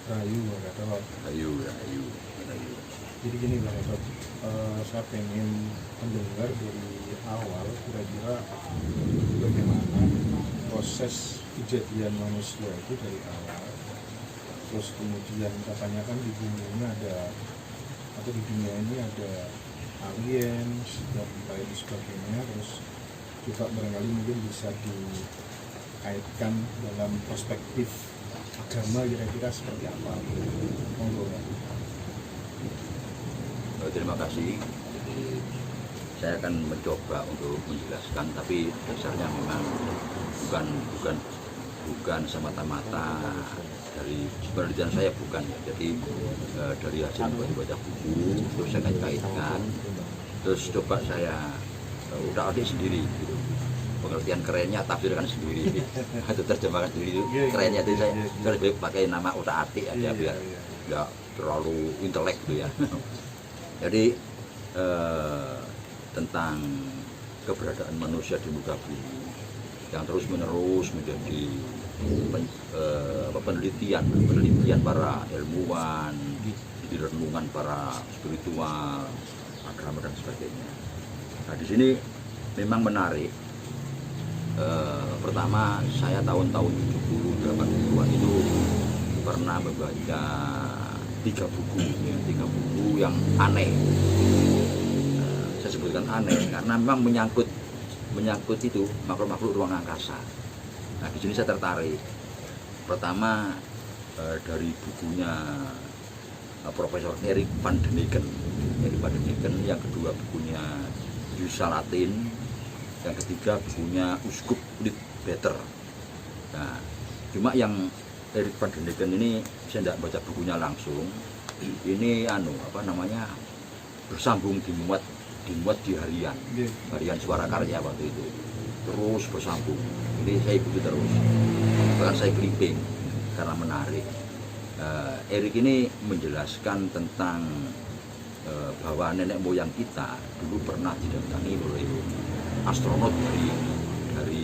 Rahayu Bang Gatot. Rahayu. Jadi gini Bang Gatot, saya pengen mendengar dari awal kira-kira bagaimana proses kejadian manusia itu dari awal. Terus kemudian katanya kan di bumi ini ada, atau di dunia ini ada alien dan lain sebagainya. Terus juga barangkali mungkin bisa dikaitkan dalam perspektif agama kira-kira seperti apa. Monggo. Terima kasih. Jadi saya akan mencoba untuk menjelaskan, tapi dasarnya memang bukan semata-mata dari penelitian saya, bukan ya. Jadi dari hasil baca buku terus saya kaitkan, terus coba saya utak-atik sendiri gitu. Pengertian kerennya tafsirkan sendiri atau terjemahkan sendiri itu kerennya. Jadi saya lebih pakai nama utak-atik aja biar nggak terlalu intelek gitu ya. Jadi tentang keberadaan manusia di muka bumi yang terus menerus menjadi penelitian para ilmuwan, di renungan para spiritual, agama dan sebagainya. Nah di sini memang menarik. Pertama saya tahun-tahun 70 80-an itu pernah membaca tiga buku yang aneh. Saya sebutkan aneh karena memang menyangkut itu makhluk-makhluk ruang angkasa. Nah di sini saya tertarik. Pertama dari bukunya Profesor Erik van Däniken. Yang kedua bukunya Yusa Latin. Yang ketiga bukunya Uskup Leadbeater. Nah cuma yang Erik van Däniken ini saya tidak baca bukunya langsung. Ini bersambung dimuat di harian Suara Karya waktu itu, terus bersambung. Jadi saya ikuti terus, bahkan saya clipping karena menarik. Erik ini menjelaskan tentang bahwa nenek moyang kita dulu pernah didatangi oleh astronot dari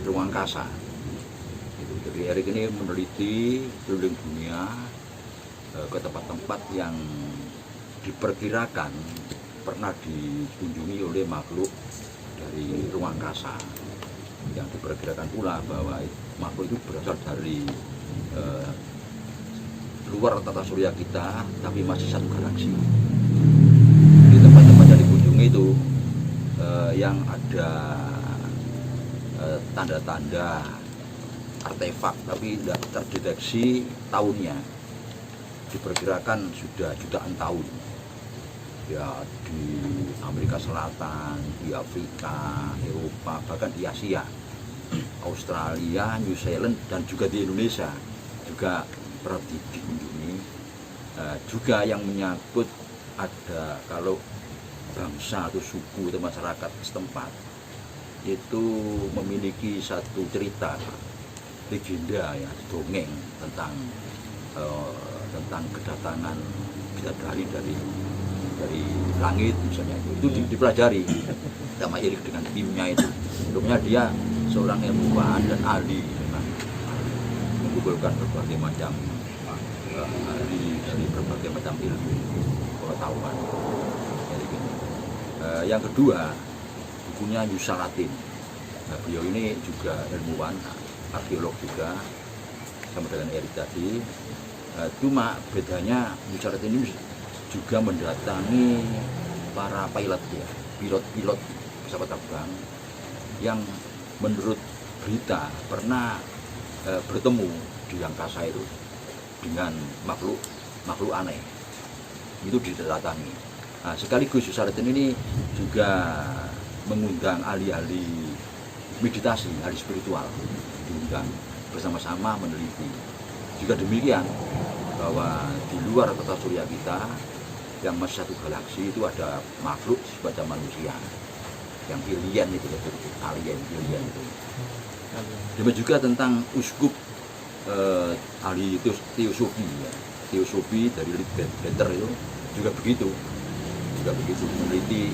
ruang angkasa. Jadi Erik ini meneliti keliling dunia ke tempat-tempat yang diperkirakan pernah dikunjungi oleh makhluk dari ruang angkasa, yang diperkirakan pula bahwa makhluk itu berasal dari luar tata surya kita, tapi masih satu galaksi. Di tempat-tempat yang dikunjungi itu yang ada tanda-tanda artefak, tapi tidak terdeteksi tahunnya. Diperkirakan sudah jutaan tahun. Ya di Amerika Selatan, di Afrika, Eropa, bahkan di Asia, Australia, New Zealand, dan juga di Indonesia juga pernah dikunjungi. Juga yang menyangkut ada kalau bangsa atau suku atau masyarakat setempat itu memiliki satu cerita legenda ya, dongeng tentang kedatangan bidadari dari langit misalnya, itu dipelajari sama Erik dengan timnya itu. Sebelumnya dia seorang ilmuwan dan ahli, memang mengumpulkan berbagai macam ahli dari berbagai macam ilmu pengetahuan. Yang kedua bukunya Yusa Latin. Nah, beliau ini juga ilmuwan, arkeolog juga sama dengan Erik tadi. Cuma bedanya Yusa Latin ini juga mendatangi para pilot ya, pilot pesawat terbang yang menurut berita pernah bertemu di angkasa itu dengan makhluk aneh. Itu didatangi. Nah, sekaligus Yusa Latin ini juga mengundang ahli-ahli meditasi, ahli spiritual, diundang bersama-sama meneliti. Juga demikian bahwa di luar tata surya kita yang masih satu galaksi itu ada makhluk semacam manusia yang alien itu, alien itu. Demikian juga tentang uskup ahli teosofi ya. Teosofi dari Leadbeater itu juga begitu meneliti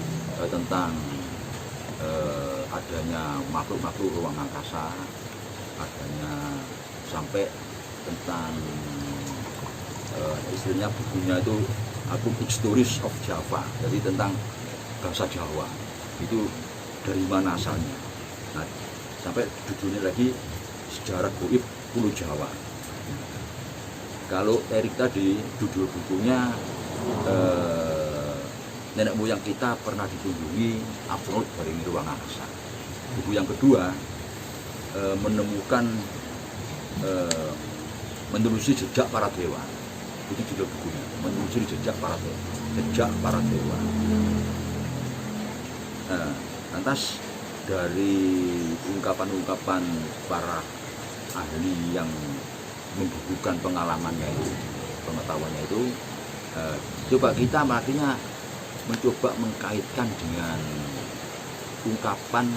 tentang adanya makhluk-makhluk ruang angkasa, adanya sampai tentang istilahnya bukunya itu aku Stories of Java, jadi tentang bangsa Jawa itu dari mana asalnya. Nah, sampai judulnya lagi Sejarah Goib Pulau Jawa. Kalau Erik tadi judul bukunya nenek moyang kita pernah dikunjungi astronaut dari ruang angkasa. Buku yang kedua menemukan menelusuri jejak para dewa. Itu judul bukunya, menelusuri jejak para dewa. Jejak para dewa. Lantas dari ungkapan-ungkapan para ahli yang membukukan pengalamannya itu, pengetahuannya itu, coba kita akhirnya mencoba mengkaitkan dengan ungkapan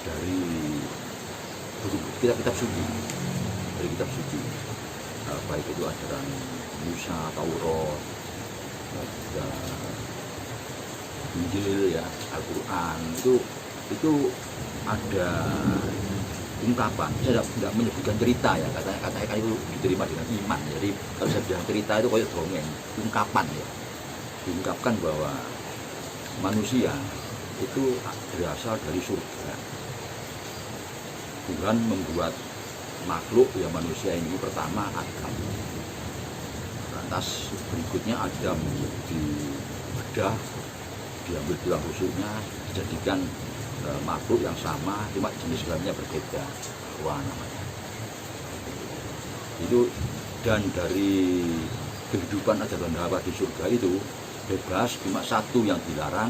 dari kitab suci, dari kitab suci, baik itu ajaran Musa, Taurat, dan Injil, ya, Al-Quran, itu ada ungkapan. Saya tidak menyebutkan cerita, ya, katanya kan itu diterima dengan iman. Jadi kalau saya bilang cerita itu kayak dongeng, ungkapan, ya, diungkapkan bahwa manusia itu berasal dari surga. Tuhan membuat makhluk, ya, manusia ini pertama Adam. Lantas berikutnya Adam dibedah, diambil tulang rusuknya, dijadikan makhluk yang sama, cuma jenis kelaminnya berbeda, Hawa namanya. Itu, dan dari kehidupan Adam dan Hawa di surga itu bebas, cuma satu yang dilarang,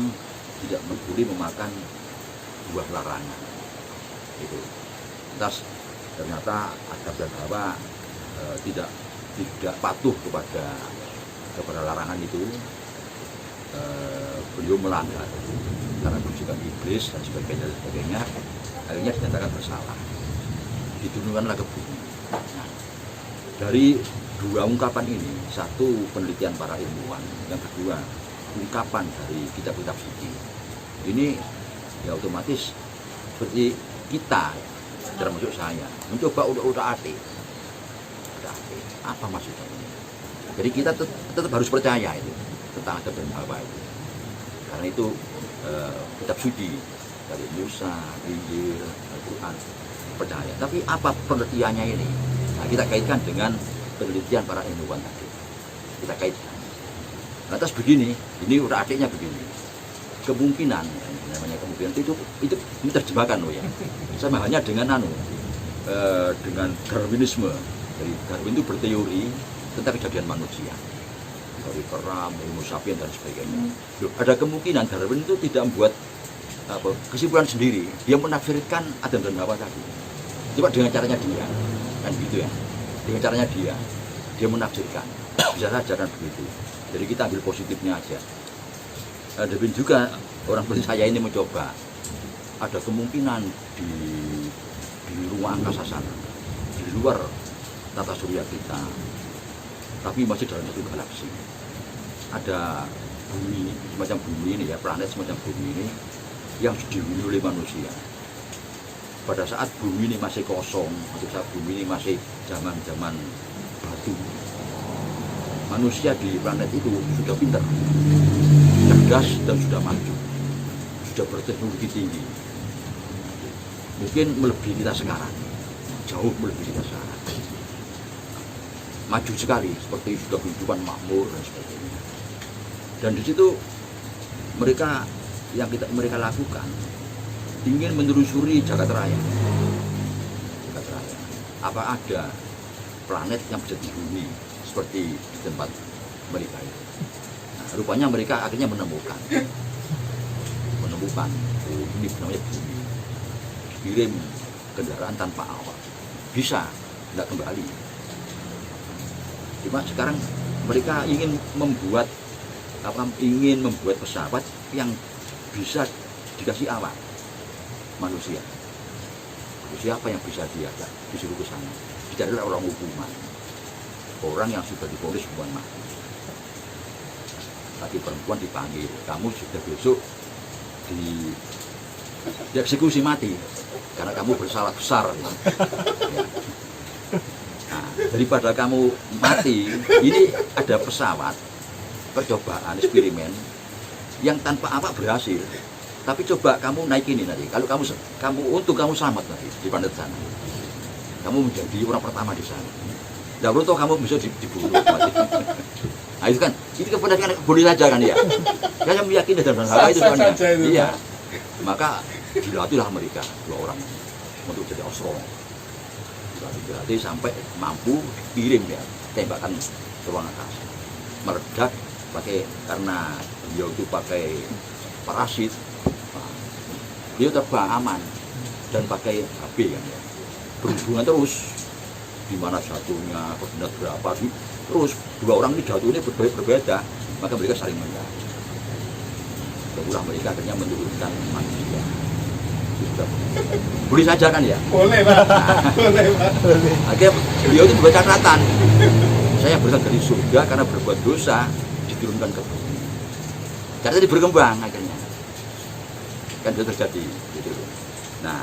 tidak boleh memakan buah larangan. Itu. Lantas ternyata Adam dan Hawa tidak patuh kepada larangan itu. Beliau melanggar karena bisikan iblis dan sebagainya, akhirnya dinyatakan bersalah, diturunkanlah ke bumi. Nah, dari dua ungkapan ini, satu penelitian para ilmuwan, yang kedua ungkapan dari kitab-kitab suci, ini ya otomatis seperti kita, termasuk saya, mencoba utak-atik apa maksudnya ini. Jadi kita tetap harus percaya itu tentang Adam dan Hawa itu, karena itu kitab suci dari Musa, Injil, Al-Quran, percaya. Tapi apa penelitiannya ini? Nah, kita kaitkan dengan penelitian para ilmuwan tadi. Kita kaitkan. Lantas begini, ini udah adiknya begini. Kemungkinan, namanya kemungkinan itu ini terjemahkan loh, ya. Sama halnya dengan dengan Darwinisme. Dari Darwin itu berteori tentang kejadian manusia, dari peram, Homo sapiens dan sebagainya. Ada kemungkinan Darwin itu tidak membuat kesimpulan sendiri, dia menafsirkan Adam dan Hawa tadi. Coba dengan caranya dia, kan gitu, ya. Dengan caranya dia menafsirkan. Bisa saja kan begitu. Jadi kita ambil positifnya aja. Darwin juga, orang seperti saya ini mencoba. Ada kemungkinan di ruang angkasa sana, di luar tata surya kita, tapi masih dalam satu galaksi, ada bumi, semacam bumi ini, ya, planet semacam bumi ini yang dihuni oleh manusia. Pada saat bumi ini masih kosong, pada saat bumi ini masih zaman batu, manusia di planet itu sudah pintar, cerdas, dan sudah maju, sudah berteknologi tinggi, mungkin melebihi kita sekarang, jauh melebihi kita sekarang, maju sekali, seperti sudah kehidupan makmur dan sebagainya. Dan di situ mereka lakukan ingin menelusuri jagat raya. Apa ada planet yang bisa dihuni seperti di tempat mereka itu? Nah, rupanya mereka akhirnya menemukan ini namanya bumi. Dikirim kendaraan tanpa awak, bisa tidak kembali. Cuma sekarang mereka ingin membuat pesawat yang bisa dikasih awak manusia. Siapa yang bisa disuruh ke sana? Dicarilah orang hukuman, orang yang sudah divonis hukuman mati. Laki perempuan dipanggil, kamu sudah besok dieksekusi mati karena kamu bersalah besar. Ya. Nah, daripada kamu mati, ini ada pesawat percobaan eksperimen yang tanpa awak berhasil. Tapi coba kamu naik ini nanti. Kalau kamu selamat nanti di planet sana, kamu menjadi orang pertama di sana. Nah, beruntung kamu bisa dibunuh mati. Nah itu kan, itu kebenaran boleh saja kan ya. Saya meyakini dalam hal itu kan ya. Iya. Maka dilatihlah mereka 2 orang untuk jadi osro. Dilatih sampai mampu kirim ya tembakan ke ruang angkasa. Meledak karena beliau itu pakai parasit. Dia terbang aman dan pakai HP kan ya. Berhubungan terus di mana jatuhnya, koordinat berapa sih. Terus 2 orang ini jatuhnya berbeda, maka mereka saling mengenal. Barulah mereka akhirnya menurunkan manusia. Boleh saja kan ya? Boleh Pak, boleh Pak. Akhirnya beliau itu membaca catatan. Saya berasal dari surga karena berbuat dosa diturunkan ke bumi. Karena itu berkembang akhirnya. Kan sudah terjadi gitu. Nah,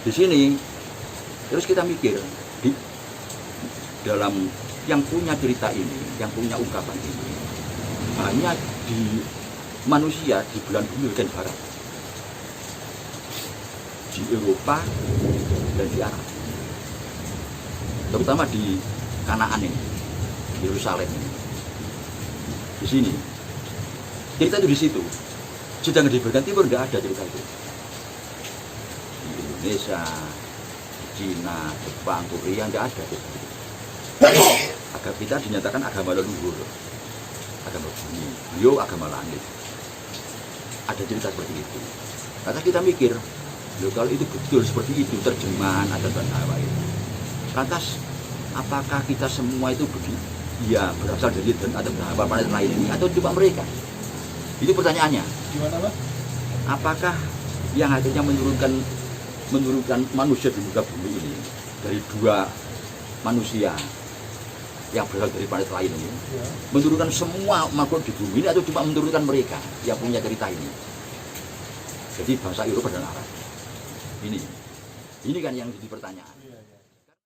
di sini terus kita mikir di dalam yang punya cerita ini, yang punya ungkapan ini hanya di manusia di belahan bumi bagian barat, di Eropa dan di Arab, terutama di Kanaan ini, Yerusalem ini. Di sini cerita itu di situ. Sedangkan di bagian timur tidak ada cerita itu. Di Indonesia, di Cina, Jepang, Korea tidak ada cerita itu. Agar kita dinyatakan agama leluhur, agama bumi, beliau agama langit. Ada cerita seperti itu. Lantas kita mikir, kalau itu betul seperti itu terjemahan Adam dan Hawa itu. Lantas apakah kita semua itu begitu? Ya berasal dari Adam dan Hawa planet lain ini atau cuma mereka? Itu pertanyaannya. Gimana Pak? Apakah yang akhirnya menurunkan manusia di muka bumi ini dari 2 manusia yang berasal dari planet lain ini, Ya. menurunkan semua makhluk di bumi ini atau cuma menurunkan mereka yang punya cerita ini? Jadi bangsa Eropa dan Arab. Ini kan yang jadi pertanyaan.